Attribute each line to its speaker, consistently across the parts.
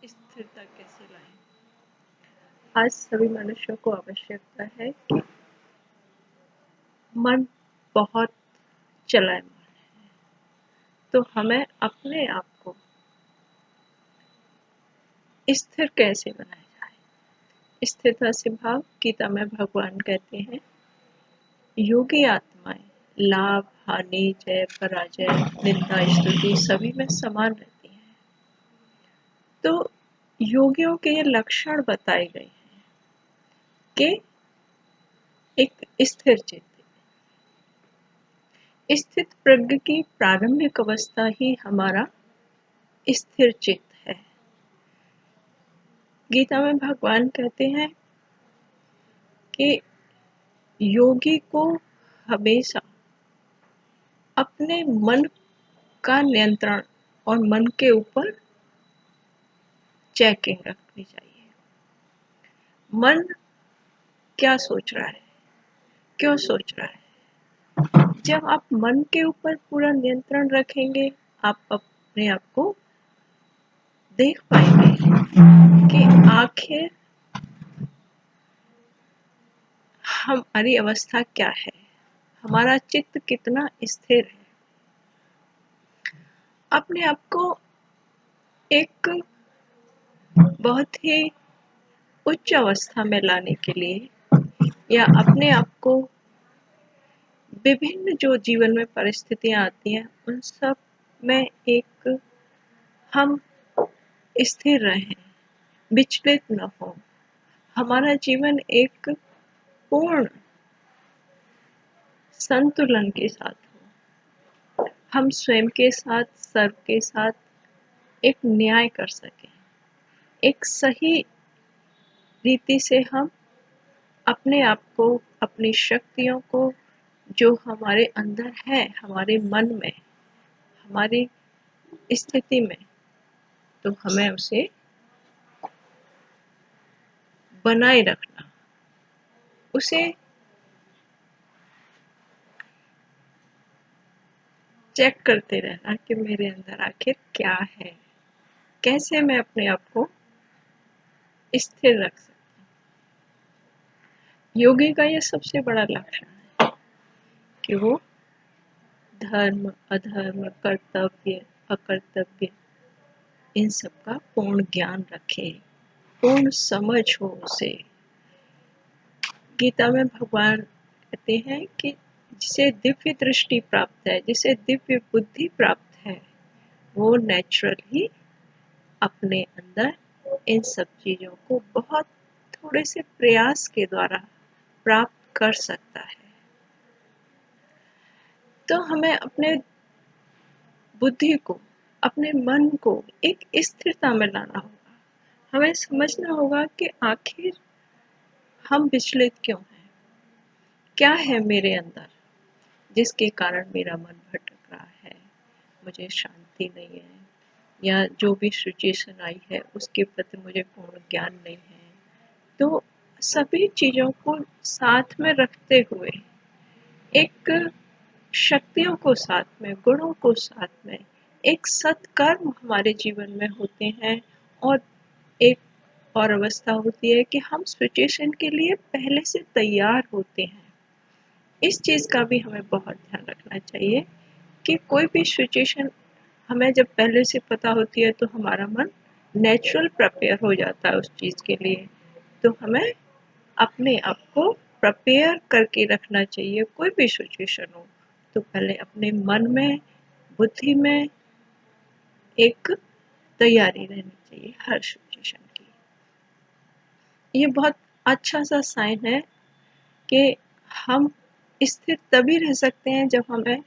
Speaker 1: स्थिरता कैसे लाएं? आज सभी मनुष्यों को आवश्यकता है कि मन बहुत चलायमान है, तो हमें अपने आप को स्थिर कैसे बनाया जाए। स्थिरता से भाव गीता में भगवान कहते हैं, योगी आत्माएं लाभ हानि जय पराजय निंदा स्तुति सभी में समान रहती हैं। तो योगियों के ये लक्षण बताए गए हैं कि एक स्थिर चित्त, स्थित प्रज्ञ की प्रारंभिक अवस्था ही हमारा स्थिर चित्त है। गीता में भगवान कहते हैं कि योगी को हमेशा अपने मन का नियंत्रण और मन के ऊपर चेकिंग रखनी चाहिए। मन क्या सोच रहा है, क्यों सोच रहा है। जब आप मन के ऊपर पूरा नियंत्रण रखेंगे, आप अपने आप को देख पाएंगे कि आखिर हमारी अवस्था क्या है, हमारा चित्त कितना स्थिर है। अपने आप को एक बहुत ही उच्च अवस्था में लाने के लिए या अपने आप को विभिन्न जो जीवन में परिस्थितियां आती हैं उन सब में एक हम स्थिर रहें, विचलित न हो, हमारा जीवन एक पूर्ण संतुलन के साथ हो, हम स्वयं के साथ सर्व के साथ एक न्याय कर सकें, एक सही रीति से हम अपने आप को, अपनी शक्तियों को जो हमारे अंदर है, हमारे मन में, हमारी स्थिति में, तो हमें उसे बनाए रखना, उसे चेक करते रहना कि मेरे अंदर आखिर क्या है, कैसे मैं अपने आप को स्थिर रख सकती हूँ। योगी का ये सबसे बड़ा लक्षण है कि वो धर्म अधर्म कर्तव्य अकर्तव्य इन सब का पूर्ण ज्ञान रखे, पूर्ण समझ हो उसे। गीता में भगवान कहते हैं कि जिसे दिव्य दृष्टि प्राप्त है, जिसे दिव्य बुद्धि प्राप्त है, वो नेचुरल ही अपने अंदर इन सब चीजों को बहुत थोड़े से प्रयास के द्वारा प्राप्त कर सकता है। तो हमें अपने बुद्धि को, अपने मन को एक स्थिरता में लाना होगा। हमें समझना होगा कि आखिर हम विचलित क्यों हैं, क्या है मेरे अंदर जिसके कारण मेरा मन भटक रहा है, मुझे शांति नहीं है, या जो भी सिचुएशन आई है उसके प्रति मुझे पूर्ण ज्ञान नहीं है। तो सभी चीजों को साथ में रखते हुए, एक शक्तियों को साथ में, गुणों को साथ में, एक सत्कर्म हमारे जीवन में होते हैं, और एक और अवस्था होती है कि हम सिचुएशन के लिए पहले से तैयार होते हैं। इस चीज़ का भी हमें बहुत ध्यान रखना चाहिए कि कोई भी सिचुएशन हमें जब पहले से पता होती है तो हमारा मन नेचुरल प्रिपेयर हो जाता है उस चीज़ के लिए। तो हमें अपने आप को प्रिपेयर करके रखना चाहिए। कोई भी सिचुएशन हो तो पहले अपने मन में, बुद्धि में एक तैयारी रहनी चाहिए हर सिचुएशन की। ये बहुत अच्छा सा साइन है कि हम स्थिर तभी रह सकते हैं जब हमें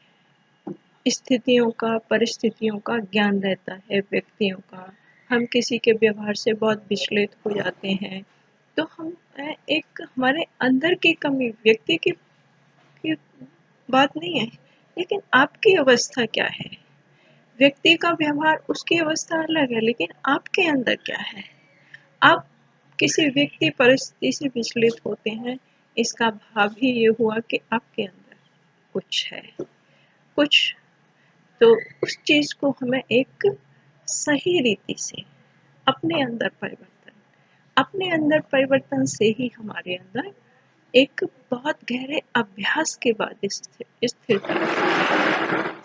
Speaker 1: स्थितियों का, परिस्थितियों का ज्ञान रहता है, व्यक्तियों का। हम किसी के व्यवहार से बहुत विचलित हो जाते हैं, तो हम एक हमारे अंदर की कमी, व्यक्ति की बात नहीं है, लेकिन आपकी अवस्था क्या है। व्यक्ति का व्यवहार, उसकी अवस्था अलग है, लेकिन आपके अंदर क्या है। आप किसी व्यक्ति परिस्थिति से विचलित होते हैं, इसका भाव ही ये हुआ कि आपके अंदर कुछ है, तो उस चीज को हमें एक सही रीति से अपने अंदर परिवर्तन। अपने अंदर परिवर्तन से ही हमारे अंदर एक बहुत गहरे अभ्यास के बाद स्थिरता आती है।